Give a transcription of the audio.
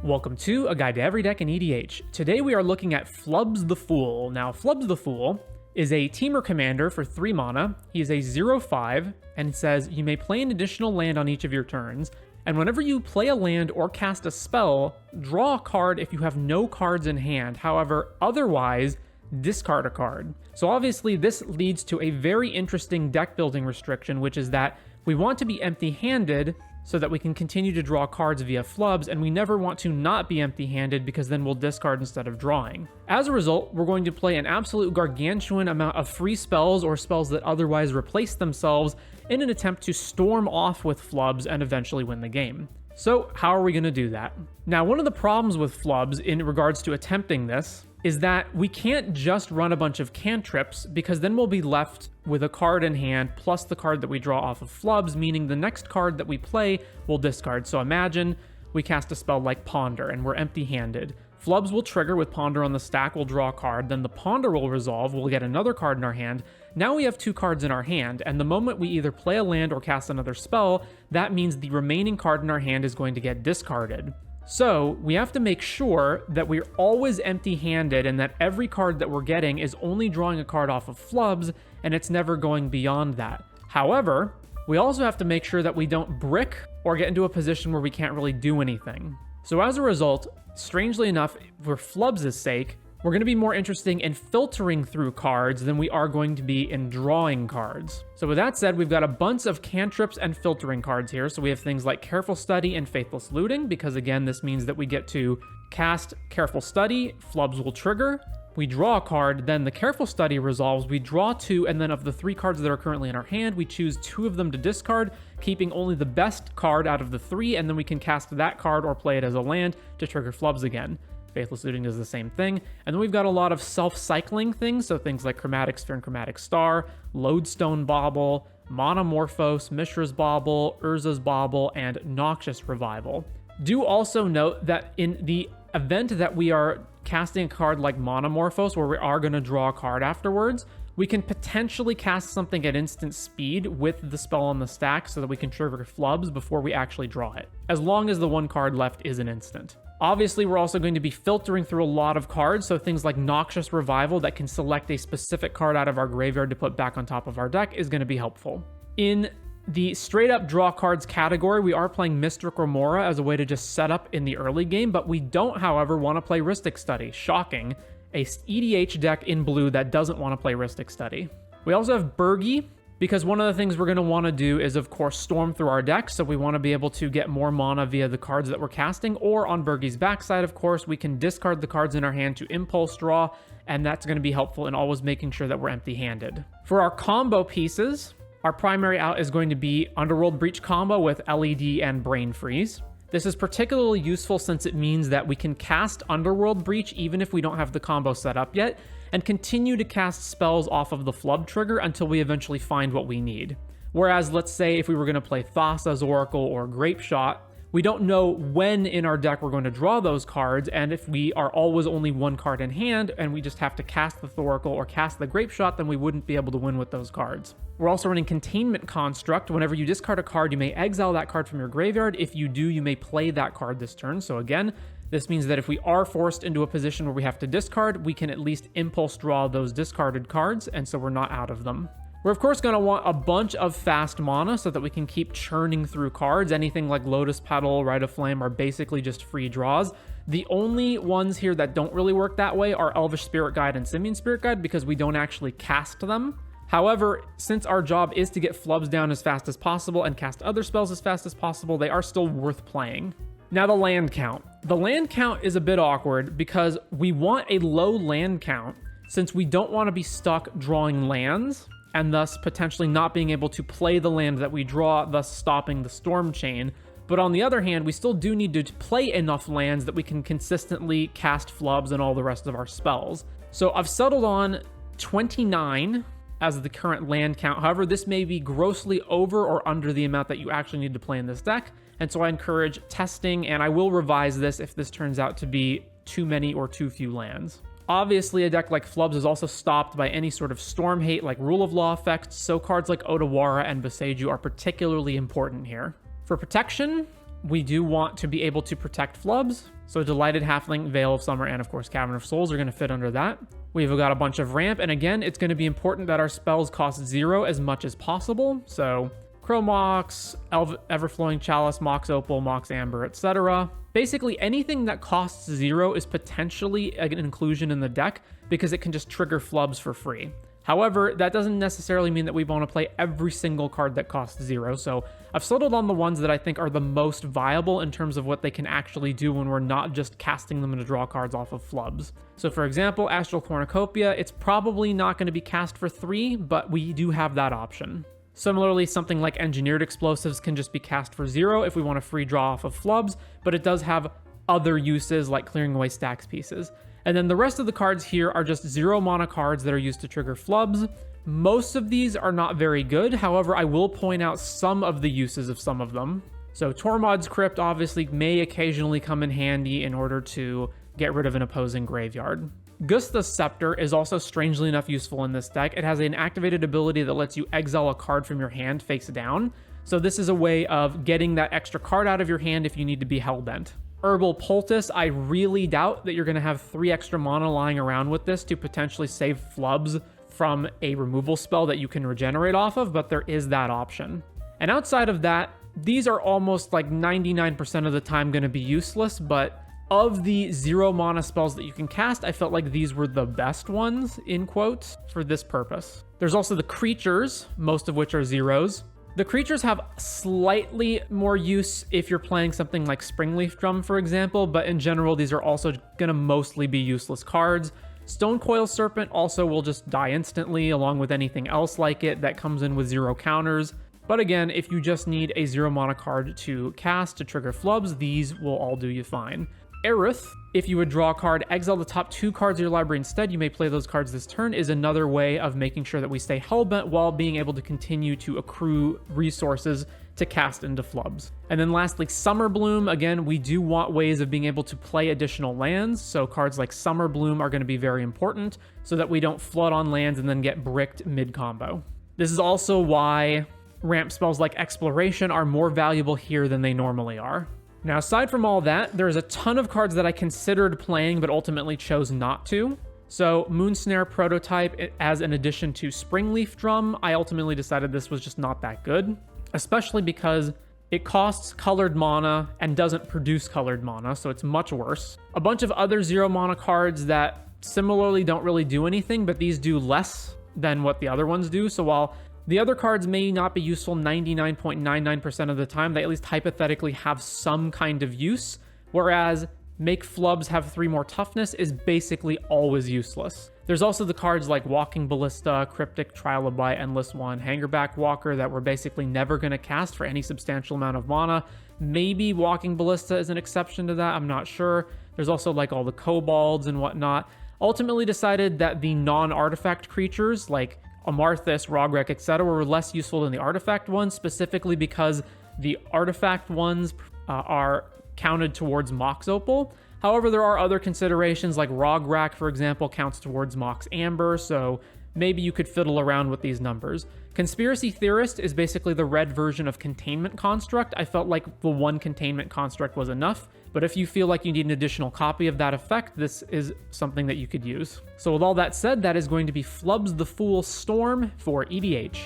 Welcome to A Guide to Every Deck in EDH. Today we are looking at Flubs the Fool. Now, Flubs the Fool is a Teamer commander for 3 mana. He is a 0/5, and it says you may play an additional land on each of your turns, and whenever you play a land or cast a spell, draw a card if you have no cards in hand. However, otherwise, discard a card. So obviously this leads to a very interesting deck building restriction, which is that we want to be empty-handed so that we can continue to draw cards via Flubs, and we never want to not be empty-handed because then we'll discard instead of drawing. As a result, we're going to play an absolute gargantuan amount of free spells or spells that otherwise replace themselves in an attempt to storm off with Flubs and eventually win the game. So how are we going to do that? Now, one of the problems with Flubs in regards to attempting this is that we can't just run a bunch of cantrips, because then we'll be left with a card in hand plus the card that we draw off of Flubs, meaning the next card that we play will discard. So imagine we cast a spell like Ponder and we're empty-handed. Flubs will trigger with Ponder on the stack, we'll draw a card, then the Ponder will resolve, we'll get another card in our hand. Now we have 2 cards in our hand, and the moment we either play a land or cast another spell, that means the remaining card in our hand is going to get discarded. So we have to make sure that we're always empty-handed and that every card that we're getting is only drawing a card off of Flubs, and it's never going beyond that. However, we also have to make sure that we don't brick or get into a position where we can't really do anything. So as a result, strangely enough, for Flubs' sake, we're going to be more interesting in filtering through cards than we are going to be in drawing cards. So with that said, we've got a bunch of cantrips and filtering cards here. So we have things like Careful Study and Faithless Looting, because again, this means that we get to cast Careful Study, Flubs will trigger, we draw a card, then the Careful Study resolves, we draw 2, and then of the 3 cards that are currently in our hand, we choose 2 of them to discard, keeping only the best card out of the 3, and then we can cast that card or play it as a land to trigger Flubs again. Faithless Looting does the same thing. And then we've got a lot of self-cycling things, so things like Chromatic Sphere and Chromatic Star, Lodestone Bauble, Monomorphose, Mishra's Bauble, Urza's Bauble, and Noxious Revival. Do also note that in the event that we are casting a card like Monomorphose, where we are going to draw a card afterwards, we can potentially cast something at instant speed with the spell on the stack so that we can trigger Flubs before we actually draw it, as long as the 1 card left is an instant. Obviously, we're also going to be filtering through a lot of cards, so things like Noxious Revival that can select a specific card out of our graveyard to put back on top of our deck is going to be helpful. In the straight-up draw cards category, we are playing Mystic Remora as a way to just set up in the early game, but we don't, however, want to play Rhystic Study. Shocking. A EDH deck in blue that doesn't want to play Rhystic Study. We also have Birgi, because one of the things we're going to want to do is, of course, storm through our deck, so we want to be able to get more mana via the cards that we're casting, or on Birgi's backside, of course, we can discard the cards in our hand to impulse draw, and that's going to be helpful in always making sure that we're empty-handed. For our combo pieces, our primary out is going to be Underworld Breach combo with LED and Brain Freeze. This is particularly useful since it means that we can cast Underworld Breach even if we don't have the combo set up yet, and continue to cast spells off of the Flub trigger until we eventually find what we need. Whereas, let's say if we were going to play Thassa's Oracle or Grape Shot, we don't know when in our deck we're going to draw those cards, and if we are always only 1 card in hand and we just have to cast the Thoracle or cast the Grape Shot, then we wouldn't be able to win with those cards. We're also running Containment Construct. Whenever you discard a card, you may exile that card from your graveyard. If you do, you may play that card this turn. So again, this means that if we are forced into a position where we have to discard, we can at least impulse draw those discarded cards, and so we're not out of them. We're of course going to want a bunch of fast mana so that we can keep churning through cards. Anything like Lotus Petal, Rite of Flame are basically just free draws. The only ones here that don't really work that way are Elvish Spirit Guide and Simian Spirit Guide, because we don't actually cast them. However, since our job is to get Flubs down as fast as possible and cast other spells as fast as possible, they are still worth playing. Now the land count. The land count is a bit awkward because we want a low land count since we don't want to be stuck drawing lands and thus potentially not being able to play the land that we draw, thus stopping the storm chain. But on the other hand, we still do need to play enough lands that we can consistently cast Flubs and all the rest of our spells. So I've settled on 29 as the current land count. However, this may be grossly over or under the amount that you actually need to play in this deck, and so I encourage testing, and I will revise this if this turns out to be too many or too few lands. Obviously, a deck like Flubs is also stopped by any sort of storm hate like Rule of Law effects, so cards like Otawara and Boseiju are particularly important here. For protection, we do want to be able to protect Flubs. So Delighted Halfling, Veil of Summer, and of course Cavern of Souls are going to fit under that. We've got a bunch of ramp, and again, it's going to be important that our spells cost 0 as much as possible. So Crow Mox, Everflowing Chalice, Mox Opal, Mox Amber, etc. Basically, anything that costs 0 is potentially an inclusion in the deck because it can just trigger Flubs for free. However, that doesn't necessarily mean that we want to play every single card that costs 0, so I've settled on the ones that I think are the most viable in terms of what they can actually do when we're not just casting them to draw cards off of Flubs. So for example, Astral Cornucopia, it's probably not going to be cast for 3, but we do have that option. Similarly, something like Engineered Explosives can just be cast for 0 if we want a free draw off of Flubs, but it does have other uses like clearing away stacks pieces. And then the rest of the cards here are just 0 mana cards that are used to trigger Flubs. Most of these are not very good, however, I will point out some of the uses of some of them. So Tormod's Crypt obviously may occasionally come in handy in order to get rid of an opposing graveyard. Gusta's Scepter is also strangely enough useful in this deck. It has an activated ability that lets you exile a card from your hand face down. So this is a way of getting that extra card out of your hand if you need to be hellbent. Herbal Poultice, I really doubt that you're going to have 3 extra mana lying around with this to potentially save Flubs from a removal spell that you can regenerate off of, but there is that option. And outside of that, these are almost like 99% of the time going to be useless, but of the 0 mana spells that you can cast, I felt like these were the best ones, in quotes, for this purpose. There's also the creatures, most of which are 0s. The creatures have slightly more use if you're playing something like Springleaf Drum, for example, but in general, these are also going to mostly be useless cards. Stonecoil Serpent also will just die instantly, along with anything else like it that comes in with 0 counters. But again, if you just need a 0 mana card to cast to trigger Flubs, these will all do you fine. Aerith, if you would draw a card, exile the top 2 cards of your library instead, you may play those cards this turn, is another way of making sure that we stay hellbent while being able to continue to accrue resources to cast into Flubs. And then lastly, Summer Bloom. Again, we do want ways of being able to play additional lands, so cards like Summer Bloom are going to be very important so that we don't flood on lands and then get bricked mid-combo. This is also why ramp spells like Exploration are more valuable here than they normally are. Now, aside from all that, there's a ton of cards that I considered playing but ultimately chose not to. So Moonsnare Prototype as an addition to Springleaf Drum, I ultimately decided this was just not that good, especially because it costs colored mana and doesn't produce colored mana, so it's much worse. A bunch of other 0 mana cards that similarly don't really do anything, but these do less than what the other ones do. So while the other cards may not be useful 99.99% of the time, they at least hypothetically have some kind of use, whereas make Flubs have 3 more toughness is basically always useless. There's also the cards like Walking Ballista, Cryptic Trilobite, Endless One, Hangerback Walker that we're basically never going to cast for any substantial amount of mana. Maybe Walking Ballista is an exception to that, I'm not sure. There's also like all the Kobolds and whatnot. Ultimately decided that the non-artifact creatures like Amarthus, Rogrek, etc. were less useful than the artifact ones, specifically because the artifact ones are counted towards Mox Opal. However, there are other considerations like Rogrek, for example, counts towards Mox Amber, so maybe you could fiddle around with these numbers. Conspiracy Theorist is basically the red version of Containment Construct. I felt like the 1 Containment Construct was enough, but if you feel like you need an additional copy of that effect, this is something that you could use. So with all that said, that is going to be Flubs the Fool Storm for EDH.